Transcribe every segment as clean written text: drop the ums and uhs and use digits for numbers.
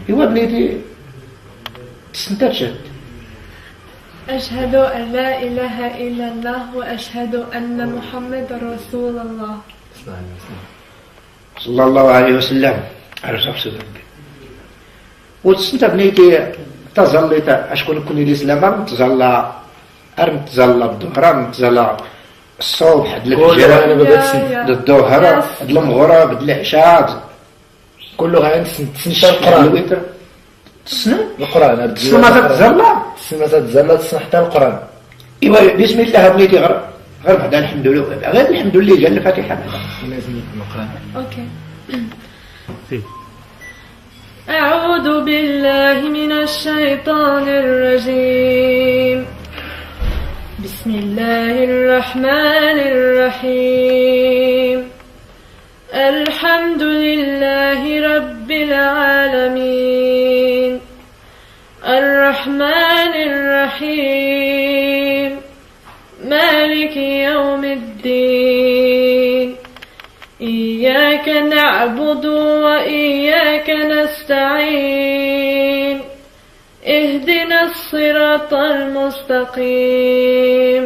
إيوا بنيتي تسنتات أشهد أن لا إله إلا الله وأشهد أن محمد رسول الله صلى الله عليه وسلم على شخص ربي. وتسنت بنيتي تظليت أشكون كوني الإسلام متظلى متظلى الظهر متظلى الصبح د الفجر د الظهر د المغرب د العشاء كله غير تسنت القرآن تسنى القرآن تسنى ما تتظلى تسنى تتظلى تسنى حتى القرآن. إيوا بسم الله بنيتي غير بعدا الحمد لله غير الحمد لله جل الفاتحة أوكي. أعوذ بالله من الشيطان الرجيم. بسم الله الرحمن الرحيم. الحمد لله رب العالمين الرحمن الرحيم مالك يوم الدين إياك نعبد وإياك نستعين اهدنا الصراط المستقيم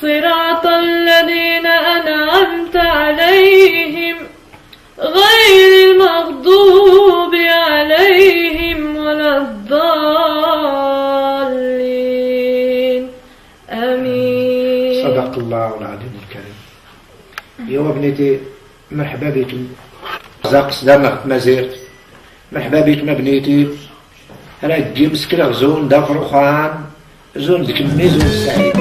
صراط الذين أنعمت عليهم غير المغضوب عليهم ولا الضالين آمين. صدق الله العظيم الكريم. يوا بنيتي مرحبا بكم زاق صدام مازيغ مرحبا بكم بنيتي راه تجي مسكرة زون دافروخان زون دكمي زون سعيد